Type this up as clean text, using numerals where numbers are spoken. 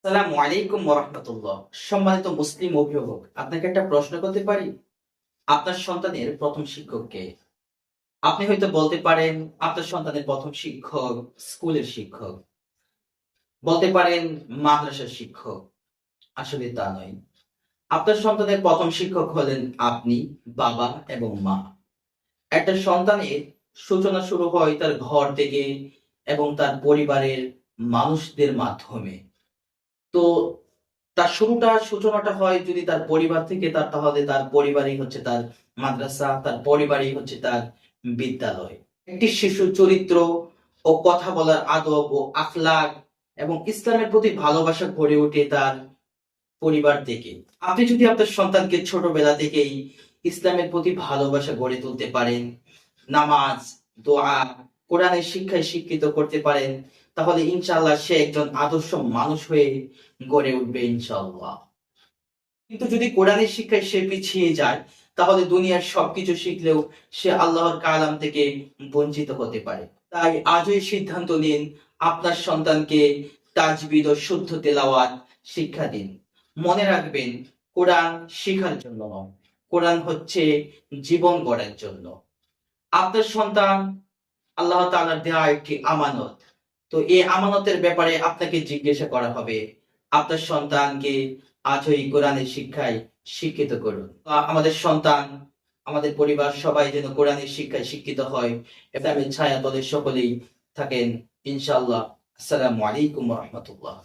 আসসালামু আলাইকুম ওয়া রাহমাতুল্লাহ। সম্মানিত মুসলিম অভিভাবক, আপনাকে একটা প্রশ্ন করতে পারি? আপনার সন্তানের প্রথম শিক্ষক কে? আপনি হয়তো বলতে পারেন আপনার সন্তানের প্রথম শিক্ষক স্কুলের শিক্ষক, বলতে পারেন মাদ্রাসার শিক্ষক। আসলে তা নয়। আপনার সন্তানের প্রথম শিক্ষক হলেন আপনি, বাবা এবং মা। একটা সন্তানের সূচনা শুরু হয় তার ঘর থেকে এবং তার পরিবারের মানুষদের মাধ্যমে। তো তার সূচনাটা হয় যদি তার পরিবার থেকে, তাহলে তার পরিবারই হচ্ছে তার মাদ্রাসা, তার পরিবারই হচ্ছে তার বিদ্যালয়। একটি শিশুর চরিত্র ও কথা বলার আদব ও আখলাক এবং ইসলামের প্রতি ভালোবাসা গড়ে ওঠে তার পরিবার থেকে। আপনি যদি আপনার সন্তানকে ছোটবেলা থেকেই ইসলামের প্রতি ভালোবাসা গড়ে তুলতে পারেন, নামাজ, দোয়া, কোরআনের শিক্ষায় শিক্ষিত করতে পারেন, তাহলে ইনশাআল্লাহ সে একজন আদর্শ মানুষ হয়ে গড়ে উঠবে ইনশাআল্লাহ। কিন্তু যদি কোরআনের শিক্ষায় সে পিছিয়ে যায়, তাহলে দুনিয়ার সবকিছু শিখলেও সে আল্লাহর কালাম থেকে বঞ্চিত হতে পারে। তাই আজই সিদ্ধান্ত নিন, আপনার সন্তানকে তাজবিদ ও শুদ্ধ তেলাওয়াত শিক্ষা দিন। মনে রাখবেন, কোরআন শেখার জন্য নয়, কোরআন হচ্ছে জীবন গড়ার জন্য। আপনার সন্তান আল্লাহ তাআলার দেওয়া একটি আমানত। তো এই আমানতের ব্যাপারে আপনাকে জিজ্ঞাসা করা হবে। আপনার সন্তানকে আজই কোরআনের শিক্ষায় শিক্ষিত করুন। আমাদের সন্তান, আমাদের পরিবার সবাই যেন কোরআনের শিক্ষায় শিক্ষিত হয়, ইসলামের ছায়াতলে সকলেই থাকেন ইনশাআল্লাহ। আসসালামু আলাইকুম ওয়া রাহমাতুল্লাহ।